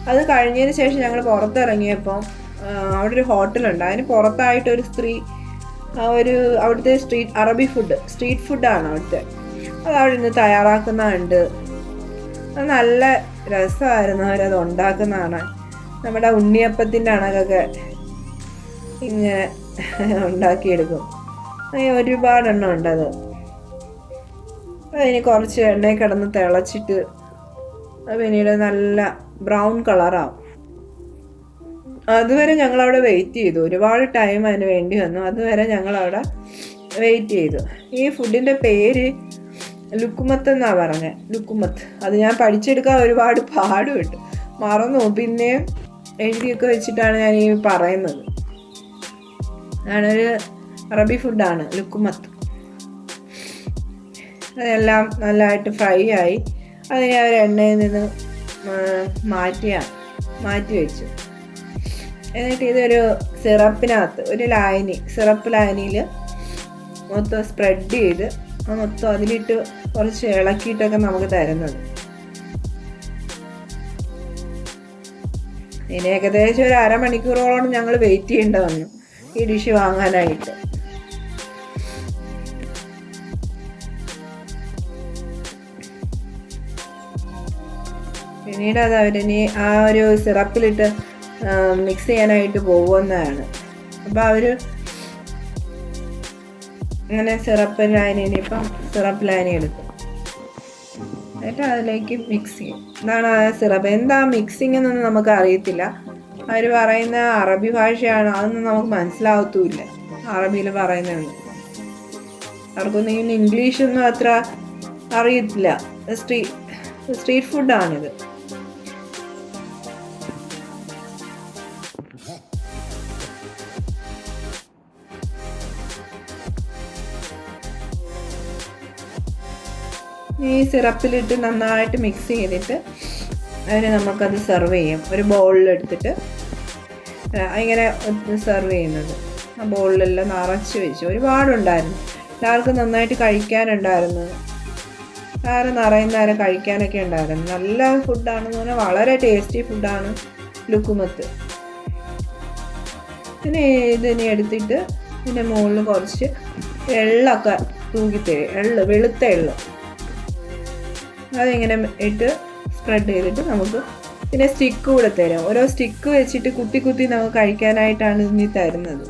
അത് കഴിഞ്ഞതിന് ശേഷം ഞങ്ങൾ പുറത്തിറങ്ങിയപ്പോൾ അവിടെ ഒരു ഹോട്ടലുണ്ട്. അതിന് പുറത്തായിട്ടൊരു സ്ത്രീ അവിടുത്തെ സ്ട്രീറ്റ് ഫുഡാണ് അവിടുത്തെ. അത് അവിടെ നിന്ന് തയ്യാറാക്കുന്നതുണ്ട്. അത് നല്ല രസമായിരുന്നു അവരത് ഉണ്ടാക്കുന്നതാണ്. നമ്മുടെ ഉണ്ണിയപ്പത്തിൻ്റെ കണക്കൊക്കെ ഇങ്ങനെ ഉണ്ടാക്കിയെടുക്കും. ഒരുപാടെണ്ണം ഉണ്ടത്. അതിന് കുറച്ച് എണ്ണയിൽ കിടന്ന് തിളച്ചിട്ട് പിന്നീട് നല്ല ബ്രൗൺ കളറാവും. അതുവരെ ഞങ്ങളവിടെ വെയിറ്റ് ചെയ്തു. ഒരുപാട് ടൈം അതിന് വേണ്ടി വന്നു. അതുവരെ ഞങ്ങളവിടെ വെയിറ്റ് ചെയ്തു. ഈ ഫുഡിൻ്റെ പേര് ലുക്കുമത്ത് എന്നാണ് പറഞ്ഞത്. ലുക്കുമത്ത്. അത് ഞാൻ പഠിച്ചെടുക്കാൻ ഒരുപാട് പാടുപെട്ടു, മറന്നു. പിന്നെയും എഴുതിയൊക്കെ വെച്ചിട്ടാണ് ഞാൻ ഈ പറയുന്നത്. അതൊരു അറബി ഫുഡാണ് ലുക്കുമത്ത്. അതെല്ലാം നല്ലതായിട്ട് ഫ്രൈ ആയി. അതിനെ അവർ എണ്ണയിൽ നിന്ന് മാറ്റി വെച്ചു. എന്നിട്ട് ഇതൊരു സിറപ്പിനകത്ത് ഒരു സിറപ്പ് ലായനിയിൽ മൊത്തം സ്പ്രെഡ് ചെയ്ത് മൊത്തം അതിലിട്ട് കുറച്ച് ഇളക്കിയിട്ടൊക്കെ നമുക്ക് തരുന്നത്. ഇനി ഏകദേശം ഒരു അരമണിക്കൂറോളം ഞങ്ങൾ വെയിറ്റ് ചെയ്യേണ്ടി വന്നു ഈ ഡിഷ് വാങ്ങാനായിട്ട്. പിന്നീട് അത് അവരിനി ആ ഒരു സിറപ്പിലിട്ട് മിക്സ് ചെയ്യാനായിട്ട് പോകുന്നതാണ്. അപ്പോൾ അവർ അങ്ങനെ സിറപ്പ് ലായനി എടുക്കും. എന്നിട്ട് അതിലേക്ക് മിക്സ് ചെയ്യും. ഇതാണ് ആ സിറപ്പ്. എന്താ മിക്സിങ് എന്നൊന്നും നമുക്ക് അറിയത്തില്ല. അവർ പറയുന്ന അറബി ഭാഷയാണ്, അതൊന്നും നമുക്ക് മനസ്സിലാവത്തുമില്ല. അറബിയിൽ പറയുന്നതാണ്. അവർക്കൊന്നും ഇംഗ്ലീഷൊന്നും അത്ര അറിയത്തില്ല. സ്ട്രീറ്റ് ഫുഡാണിത്. ഈ സിറപ്പിലിട്ട് നന്നായിട്ട് മിക്സ് ചെയ്തിട്ട് അതിന് നമുക്കത് സെർവ് ചെയ്യും. ഒരു ബൗളിലെടുത്തിട്ട് ഇങ്ങനെ സെർവ് ചെയ്യുന്നത്. ആ ബൗളിലെല്ലാം നിറച്ച് വെച്ചു. ഒരുപാടുണ്ടായിരുന്നു. എല്ലാവർക്കും നന്നായിട്ട് കഴിക്കാനുണ്ടായിരുന്നു. നിറയുന്നേരം കഴിക്കാനൊക്കെ ഉണ്ടായിരുന്നു. നല്ല ഫുഡാണെന്ന് പറഞ്ഞാൽ വളരെ ടേസ്റ്റി ഫുഡാണ് ലുക്കുമത്ത്. പിന്നെ ഇതിനെ എടുത്തിട്ട് ഇതിൻ്റെ മുകളിൽ കുറച്ച് എള്ളൊക്കെ തൂക്കിത്തരും. വെളുത്ത എള്ള് അതിങ്ങനെ ഇട്ട് സ്പ്രെഡ് ചെയ്തിട്ട് നമുക്ക് പിന്നെ സ്റ്റിക്ക് കൂടെ തരാം. ഓരോ സ്റ്റിക്ക് വെച്ചിട്ട് കുത്തി നമുക്ക് കഴിക്കാനായിട്ടാണ് ഇനി തരുന്നത്.